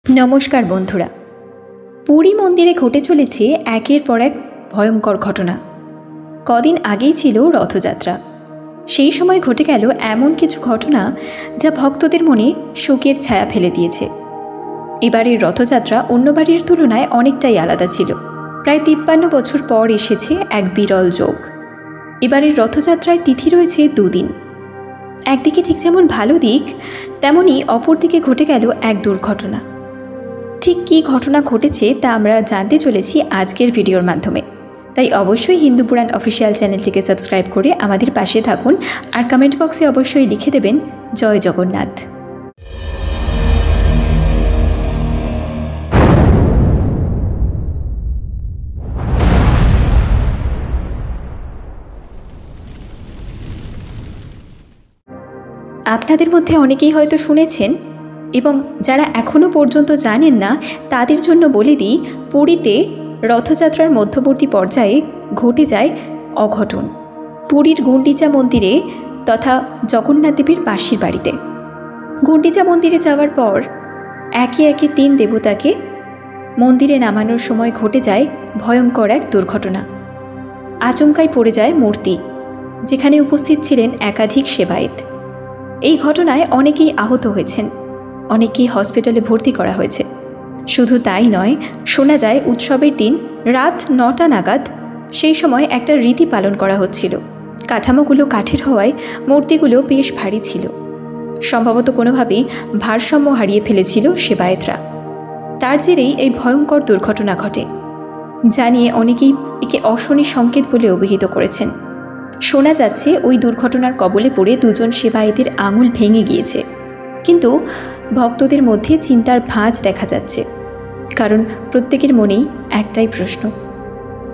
नमस्कार बंधुरा पुरी मंदिरे घटे चलेছে एकेर पर एक भयंकर घटना। कदिन आगेई छिलो रथयात्रा। सेई समय घटे गेल एमन किछु घटना जा भक्तदेर मने शोकेर छाया फेले दिएছে। एबारेर रथयात्रा अन्य बारेर तुलनाय अनेकटाई आलादा छिलो। प्राय 53 बछर पर एसेছে एक बिरल जोग। एबारेर रथयात्राय तिथि रयेছে दुदिन। एकदिके ठीक जेमन भालो दिक तेमोनी अपर दिके घटे गेल एक दुर्घटना। ठीक की घटना घटेছে তা আমরা জানতে চলেছি আজকের ভিডিওর মাধ্যমে। তাই অবশ্যই হিন্দু পুরাণ অফিশিয়াল চ্যানেলটিকে সাবস্ক্রাইব করে আমাদের পাশে থাকুন আর কমেন্ট বক্সে অবশ্যই লিখে দেবেন জয় জগন্নাথ। আপনাদের মধ্যে অনেকেই হয়তো শুনেছেন এবং যারা এখনো পর্যন্ত জানেন না তাদের জন্য বলে দিই, পুরীতে রথযাত্রার মধ্যবর্তী পর্যায়ে ঘটে যায় অঘটন। পুরীর গুন্ডিচা মন্দিরে তথা জগন্নাথ দেবের মাসির বাড়িতে গুন্ডিচা মন্দিরে যাওয়ার পর একে একে 3 দেবতাকে মন্দিরে নামানোর সময় ঘটে যায় ভয়ঙ্কর এক দুর্ঘটনা। আচমকাই পড়ে যায় মূর্তি, যেখানে উপস্থিত ছিলেন একাধিক সেবায়েত। এই ঘটনায় অনেকেই আহত হয়েছেন, অনেকেই হসপিটালে ভর্তি করা হয়েছে। শুধু তাই নয়, শোনা যায় উৎসবের দিন রাত 9টা নাগাদ সেই সময় একটা রীতি পালন করা হচ্ছিল। কাঠামোগুলো কাঠের হওয়ায় মূর্তিগুলো বেশ ভারী ছিল। সম্ভবত কোনোভাবেই ভারসাম্য হারিয়ে ফেলেছিল সেবায়েতরা। তার জেরেই এই ভয়ঙ্কর দুর্ঘটনা ঘটে, জানিয়ে অনেকেই একে অশনি সংকেত বলে অভিহিত করেছেন। শোনা যাচ্ছে ওই দুর্ঘটনার কবলে পড়ে 2 জন সেবায়েতের আঙুল ভেঙে গিয়েছে। কিন্তু ভক্তদের মধ্যে চিন্তার ভাঁজ দেখা যাচ্ছে, কারণ প্রত্যেকের মনেই একটাই প্রশ্ন,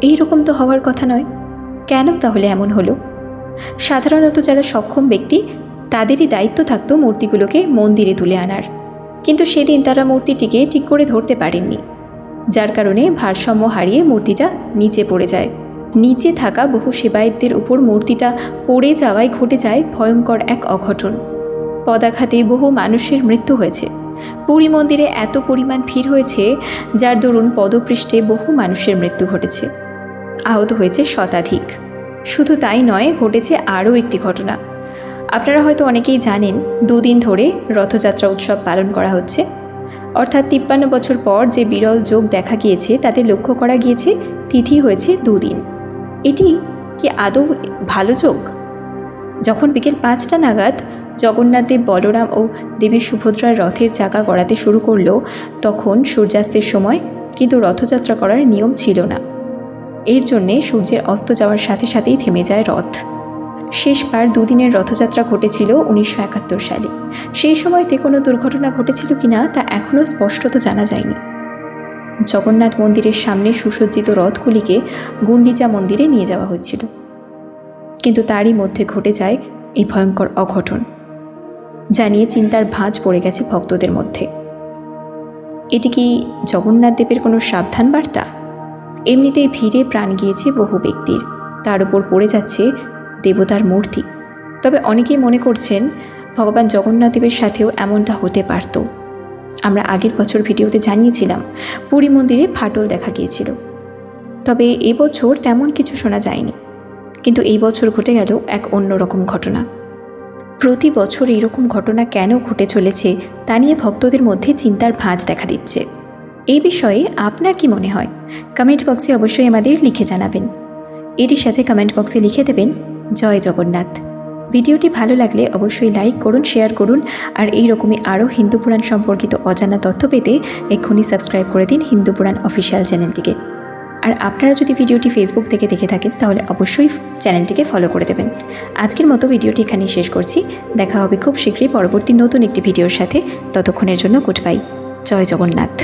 এই রকম তো হওয়ার কথা নয়, কেন তাহলে এমন হলো? সাধারণত যারা সক্ষম ব্যক্তি তাদেরই দায়িত্ব থাকতো মূর্তিগুলোকে মন্দিরে তুলে আনার, কিন্তু সেদিন তারা মূর্তিটিকে ঠিক করে ধরতে পারেননি, যার কারণে ভারসাম্য হারিয়ে মূর্তিটা নিচে পড়ে যায়। নিচে থাকা বহু সেবায়েতদের উপর মূর্তিটা পড়ে যাওয়ায় ঘটে যায় ভয়ঙ্কর এক অঘটন। পদাঘাতে বহু মানুষের মৃত্যু হয়েছে। পুরী মন্দিরে এত পরিমাণ ভিড় হয়েছে যার দরুন পদপৃষ্ঠে বহু মানুষের মৃত্যু ঘটেছে, আহত হয়েছে শতাধিক। শুধু তাই নয়, ঘটেছে আরও একটি ঘটনা। আপনারা হয়তো অনেকেই জানেন 2 দিন ধরে রথযাত্রা উৎসব পালন করা হচ্ছে। অর্থাৎ 53 বছর পর যে বিরল যোগ দেখা গিয়েছে তাতে লক্ষ্য করা গিয়েছে তিথি হয়েছে 2 দিন। এটি কি আদৌ ভালো যোগ? যখন বিকেল 5টা নাগাদ জগন্নাথ দেব, বলরাম ও দেবী সুভদ্রার রথের চাকা গড়াতে শুরু করলো, তখন সূর্যাস্তের সময় কিন্তু রথযাত্রা করার নিয়ম ছিল না। এর জন্যে সূর্যের অস্ত যাওয়ার সাথে সাথেই থেমে যায় রথ। শেষবার 2 দিনের রথযাত্রা ঘটেছিল 1971 সালে। সেই সময়তে কোনো দুর্ঘটনা ঘটেছিল কিনা তা এখনও স্পষ্টত জানা যায়নি। জগন্নাথ মন্দিরের সামনে সুসজ্জিত রথগুলিকে গুন্ডিচা মন্দিরে নিয়ে যাওয়া হচ্ছিল, কিন্তু তারই মধ্যে ঘটে যায় এই ভয়ঙ্কর অঘটন, জানিয়ে চিন্তার ভাঁজ পড়ে গেছে ভক্তদের মধ্যে। এটি কি জগন্নাথ দেবের কোনো সাবধান বার্তা? এমনিতেই ভিড়ে প্রাণ গিয়েছে বহু ব্যক্তির, তার উপর পড়ে যাচ্ছে দেবতার মূর্তি। তবে অনেকেই মনে করছেন ভগবান জগন্নাথ দেবের সাথেও এমনটা হতে পারত। আমরা আগের বছর ভিডিওতে জানিয়েছিলাম পুরী মন্দিরে ফাটল দেখা গিয়েছিল, তবে এবছর তেমন কিছু শোনা যায়নি। কিন্তু এই বছর ঘটে গেল এক অন্যরকম ঘটনা। প্রতি বছর এইরকম ঘটনা কেন ঘটে চলেছে তা নিয়ে ভক্তদের মধ্যে চিন্তার ভাঁজ দেখা দিচ্ছে। এই বিষয়ে আপনার কি মনে হয়? কমেন্ট বক্সে অবশ্যই আমাদের লিখে জানাবেন। এটির সাথে কমেন্ট বক্সে লিখে দেবেন জয় জগন্নাথ। ভিডিওটি ভালো লাগলে অবশ্যই লাইক করুন, শেয়ার করুন, আর এই রকমই আরও হিন্দু পুরাণ সম্পর্কিত অজানা তথ্য পেতে এক্ষুনি সাবস্ক্রাইব করে দিন হিন্দু পুরাণ অফিশিয়াল চ্যানেলটিকে। আর আপনারা যদি ভিডিওটি ফেসবুক থেকে দেখে থাকেন তাহলে অবশ্যই চ্যানেলটিকে ফলো করে দেবেন। আজকের মতো ভিডিওটি এখানেই শেষ করছি। দেখা হবে খুব শীঘ্রই পরবর্তী নতুন একটি ভিডিওর সাথে। ততক্ষণের জন্য গুড বাই। জয় জগন্নাথ।